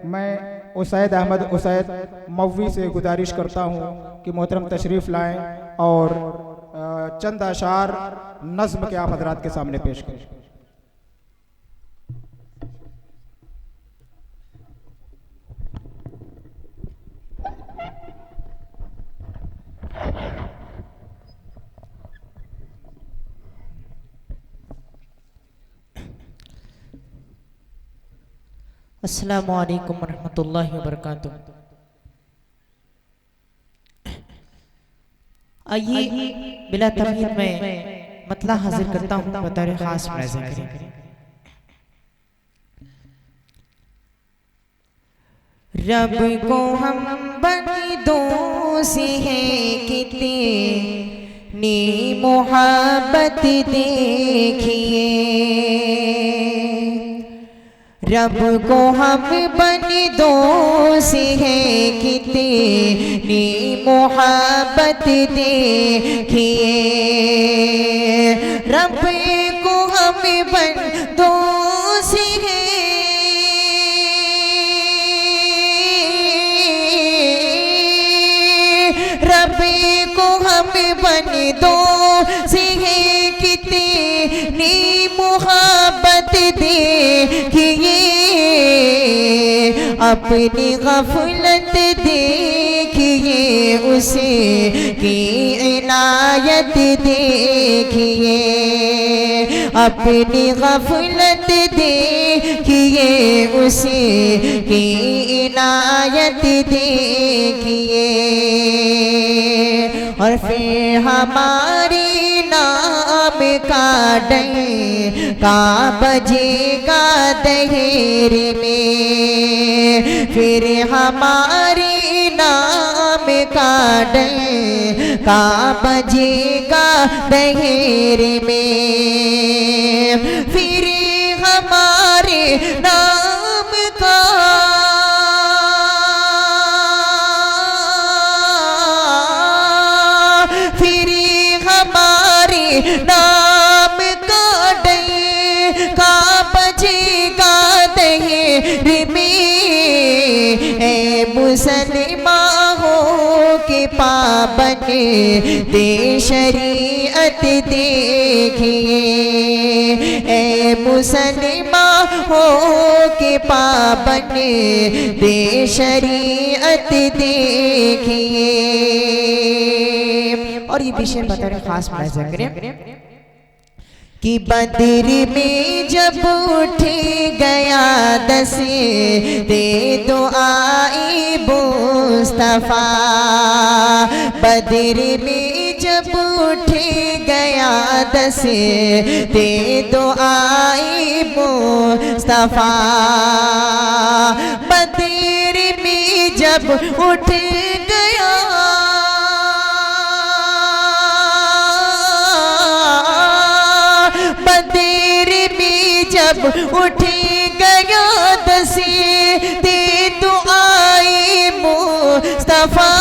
मैं Usaid Ahmad Usaid मौवी से गुजारिश करता हूँ कि मोहतरम तशरीफ़ लाएं और चंद अशार नज़्म के आप हजरात के सामने पेश करें। अस्सलामु अलैकुम वरहमतुल्लाहि वबरकातुह। आइए बिला तमीर में मतला हाजिर करता हूँ बतौर खास मुलाज़ा करें। रब को हम बंदों से हैं कितनी मोहब्बत देखिए, रब को हम बंदों से हैं कितनी मोहब्बत देखिए, रब को हम बंदों से हैं, रब को हम बंदों से हैं कितनी मोहब्बत देखिए, अपनी गफलत देखिए, उसे की इनायत देखिए, अपनी गफलत देखिए, उसे की इनायत देखिए, और फिर हमारे नाम का डंका बजेगा दहेर में, फिर हमारे नाम का डंका बजेगा दहेर में, फिर हमारे नाम का नाम का डंका बजेगा दहेर में, ए मुसलमान हो के पाबंद दे शरीयत देखिए, ए मुसलमान हो के पाबंद दे शरीयत देखिए। और ये विषय बता रहे खास मुलाज़ा करें कि बदर में जब उठे गया दस्ते दो आई मुस्तफा, बदर में जब उठे गया दस्ते दो आई मुस्तफा, बदर में जब उठ गया जब उठ गया दस्ते तो आई मुस्तफा,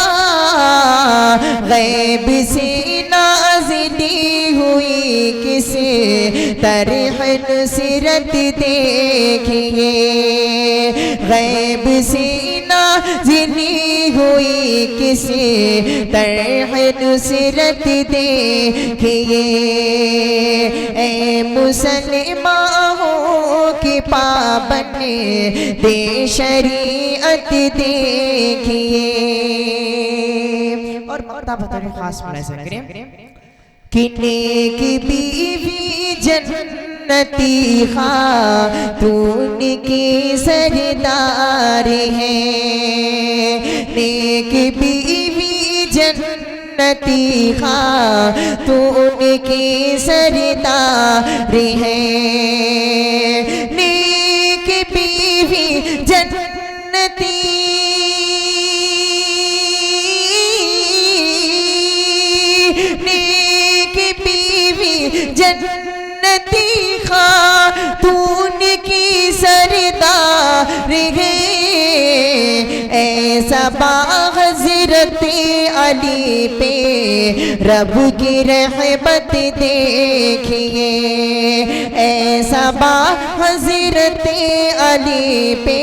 गैब से नाज़िली हुई किसी तरह नुसरत देखिए, गैब से नाज़िली हुई किसी तरह नुसरत देखिए, ए मुसलमान हो के पाबंद दे शरीयत देखिए। और मक्ता बतौर खास मुलाज़ा करें कि नेक बीवी जन्नती खातून की सरदार है, नेक बीवी जन्नती खातून की सरदार है, नेक बीवी जन्नती जन्नती खातून की सरदार है, ऐसा बाहज़रत हजरत अली पे रब की रहमत देखिए, ऐसा बा हजरत अली पे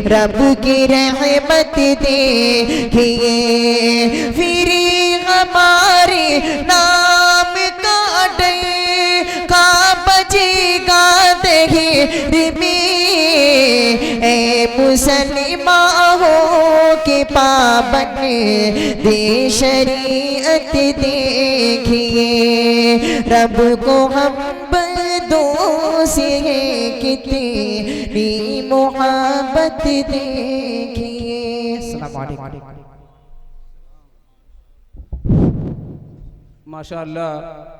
रब की रहमत देखिए। फिर हमारे नाम का डर का बजेगा देर में, ए मुसलमान हो के पाबंद दे शरीयत देखिए। रब को हम बंदों से कितनी मोहब्बत देखिए। अस्सलाम वालेकुम। माशाअल्लाह।